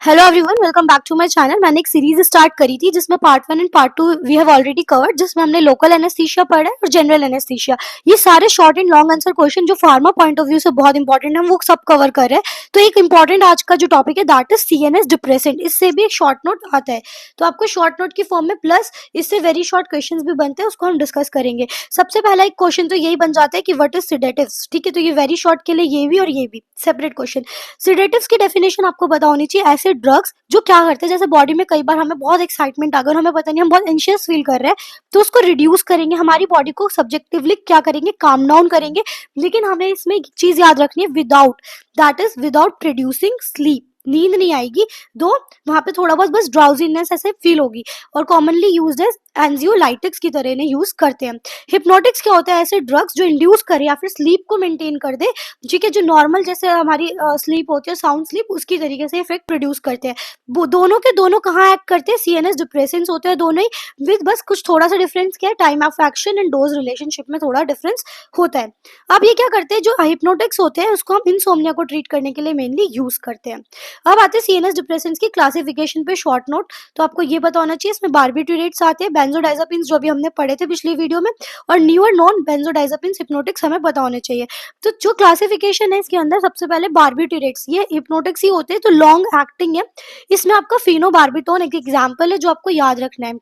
Hello everyone, welcome back to my channel. मैंने एक series start करी थी जिसमें part 1 and part 2 we have already covered, जिसमें हमने लोकल एनेस्थीसिया पढ़ा है और जनरल एनेस्थीसिया। ये सारे short and long answer question जो फार्मा पॉइंट ऑफ व्यू से बहुत इंपॉर्टेंट है, हम वो सब कवर कर रहे हैं। तो एक इंपॉर्टेंट आज का जो टॉपिक है दैट इज सीएनएस डिप्रेसेंट। इससे भी एक शॉर्ट नोट आता है, तो आपको शॉर्ट नोट की फॉर्म में प्लस इससे वेरी शॉर्ट क्वेश्चन भी बनते हैं, उसको हम डिस्कस करेंगे। सबसे पहला एक क्वेश्चन तो यही बन जाता है कि व्हाट इज सिडेटिव्स। ठीक है, तो ये वेरी शॉर्ट के लिए ये भी और ये भी सेपरेट क्वेश्चन। सिडेटिव्स की डेफिनेशन आपको पता होनी चाहिए। ऐसे ड्रग्स जो क्या करते हैं, जैसे बॉडी में कई बार हमें बहुत एक्साइटमेंट आ गया और हमें पता नहीं, हम बहुत एंशियस फील कर रहे हैं, तो उसको रिड्यूस करेंगे, हमारी बॉडी को सब्जेक्टिवली क्या करेंगे, काम डाउन करेंगे। लेकिन हमें इसमें एक चीज याद रखनी है, without, that is without producing sleep. नींद नहीं आएगी, दो वहां पे थोड़ा बहुत बस ड्राउजीनेस ऐसे फील होगी। और कॉमनली यूज्ड एज एंजियोलाइटिक्स की तरह इन्हें यूज करते हैं। हिप्नोटिक्स क्या होता है? ऐसे ड्रग्स जो इंड्यूस करे या फिर स्लीप को मेंटेन कर दे, ठीक है, जो नॉर्मल जैसे हमारी स्लीप होती है, साउंड स्लीप, उसकी तरीके से इफेक्ट प्रोड्यूस करते हैं। वो दोनों के दोनों कहाँ एक्ट करते हैं? सीएनएस डिप्रेसेंट्स होते हैं दोनों ही, विद बस कुछ थोड़ा सा डिफरेंस क्या है, time of action and dose relationship में थोड़ा डिफरेंस होता है। अब ये क्या करते हैं, जो हिप्नोटिक्स होते हैं उसको हम इंसोम्निया को ट्रीट करने के लिए मेनली यूज करते हैं। अब आते हैं सीएनएस डिप्रेसेंट्स की क्लासिफिकेशन पे शॉर्ट नोट। तो आपको ये पता होना चाहिए, इसमें बार्बिट्यूरेट्स आते हैं, बेंजोडाइजापिन्स जो भी हमने पढ़े थे पिछली वीडियो में, और न्यूअर नॉन बेंजोडाइजापिन्स हिप्नोटिक्स हमें पता होने चाहिए। तो जो क्लासिफिकेशन है इसके अंदर सबसे पहले बार्बिट्यूरेट्स, ये हिप्नोटिक्स ही होते हैं, तो लॉन्ग एक्टिंग है। इसमें आपका फिनोबार्बिटोन एक एग्जाम्पल है जो आपको याद रखना है।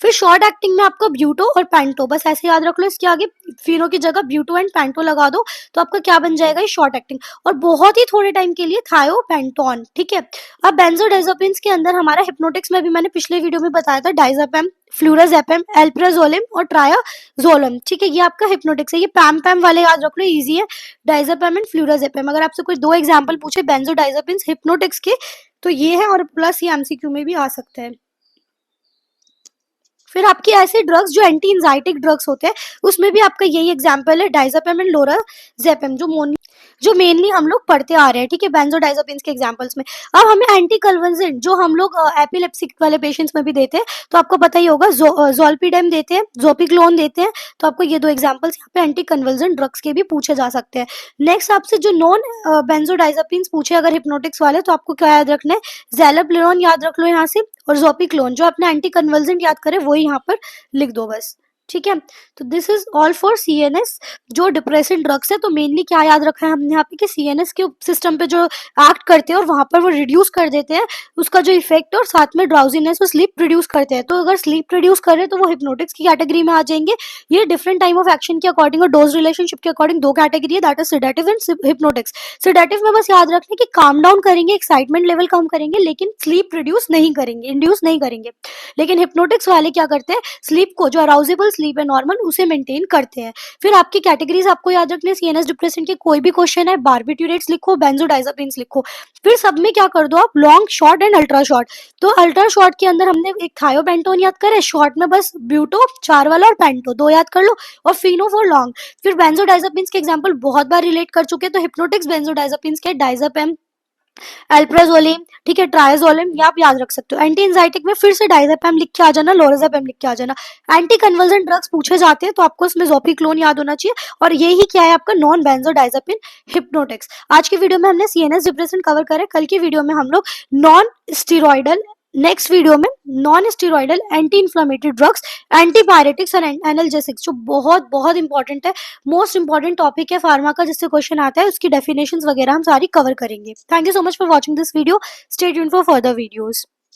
फिर शॉर्ट एक्टिंग में आपका ब्यूटो और पैंटो, बस ऐसे याद रख लो, इसके आगे फिनो की जगह ब्यूटो एंड पैंटो लगा दो, तो आपका क्या बन जाएगा, ये शॉर्ट एक्टिंग। और बहुत ही थोड़े टाइम के लिए थायोपेंटोन। ठीक है, अब बेंजोडाइजापिन्स के अंदर हमारा हिप्नोटिक्स में भी मैंने पिछले वीडियो में बताया था, डाइजापेम, फ्लूराजेपम, एल्प्राजोलिम और ट्रायाजोलम। ठीक है, ये आपका हिप्नोटिक्स है। ये पैम पैम वाले याद रख लो, इजी है, डाइजापेम एंड फ्लूराजेपम। अगर आपसे कोई दो एग्जाम्पल पूछे बेंजोडाइजापिन्स हिप्नोटिक्स के, तो ये है, और प्लस ये एमसीक्यू में भी आ सकता है। फिर आपकी ऐसे ड्रग्स जो एंटी एंजाइटिक ड्रग्स होते हैं, उसमें भी आपका यही एग्जांपल है, डाइजापेम एंड लोराजेपम, जो मेनली हम लोग पढ़ते आ रहे हैं। ठीक है, बेंजोडाइजापिन्स के एग्जांपल्स में। अब हमें एंटी कन्वर्जेंट जो हम लोग एपिलेप्सिक वाले पेशेंट्स में भी देते हैं, तो आपको पता ही होगा, जोल्पिडेम देते हैं, जोपिक्लोन देते हैं। तो आपको ये दो एग्जांपल्स यहाँ पे एंटी कन्वर्जेंट ड्रग्स के भी पूछे जा सकते हैं। नेक्स्ट आपसे जो नॉन बेंजोडाइजापिन्स पूछे अगर हिप्नोटिक्स वाले, तो आपको क्या याद रखना है, ज़ैलोप्लिरोन याद रख लो यहाँ से, और जोपिक्लोन। जो अपने एंटी कन्वर्जेंट याद करे वही यहाँ पर लिख दो बस। ठीक है, तो this is all for CNS जो डिप्रेसेंट ड्रग्स है। तो मेनली क्या याद रखा है हमने यहाँ पे कि सीएनएस के सिस्टम पे जो एक्ट करते हैं और वहां पर वो रिड्यूस कर देते हैं उसका जो इफेक्ट, और साथ में ड्राउजीनेस और स्लीप प्रोड्यूस करते हैं। तो अगर स्लीप प्रोड्यूस कर रहे हैं तो वो हिप्नोटिक्स की कैटेगरी में आ जाएंगे। ये डिफरेंट टाइम ऑफ एक्शन के अकॉर्डिंग और डोज रिलेशनशिप के अकॉर्डिंग दो कैटेगरी है, that is sedative and hypnotics. Sedative में बस याद रखना कि काम डाउन करेंगे, एक्साइटमेंट लेवल कम करेंगे, लेकिन स्लीप प्रोड्यूस नहीं करेंगे, इंड्यूस नहीं करेंगे। लेकिन हिप्नोटिक्स वाले क्या करते हैं, स्लीप को, जो अराउजेबल स्लीप है नॉर्मल, उसे मेंटेन करते हैं। फिर आपकी कैटेगरीज आपको याद रखने, सीएनएस डिप्रेशन के कोई भी क्वेश्चन है, बार्बिट्यूरेट्स लिखो, बेंजोडाइजापिन्स लिखो। फिर सब में क्या कर दो आप, long, short and ultra short. तो अल्ट्रा शॉर्ट के अंदर हमने एक थायोपेंटोन याद करे, शॉर्ट में बस ब्यूटो 4 वाला और पेंटो 2 याद कर लो, और फिनो फॉर लॉन्ग। फिर बेंजोडाइजापिन्स के एग्जांपल बहुत बार रिलेट कर चुके हैं, तो हिप्नोटिक्स बेंजोडाइजापिन्स के डाइजापेम, एल्प्राजोलिम, ठीक है, ट्रायाजोलिम, ये आप याद रख सकते हो। एंटी एंजाइटिक में फिर से डाइजापेम लिख के आ जाना, लोराजेपम लिख के आ जाना। एंटी कन्वर्जेंट ड्रग्स पूछे जाते हैं तो आपको इसमें जोपिक्लोन याद होना चाहिए, और यही क्या है आपका नॉन बेंजोडाइजापिन हिप्नोटिक्स। आज की वीडियो में हमने सीएनएस डिप्रेशन कवर करा है, कल की वीडियो में हम लोग नॉन स्टीरॉयडल, नेक्स्ट वीडियो में non steroidal anti inflammatory drugs, antipyretics और एनाल्जेसिक्स, जो बहुत बहुत इंपॉर्टेंट है, मोस्ट इंपॉर्टेंट टॉपिक है फार्मा का, जिससे क्वेश्चन आता है, उसकी डेफिनेशंस वगैरह हम सारी कवर करेंगे। Thank you so much for watching this video, stay tuned for further videos.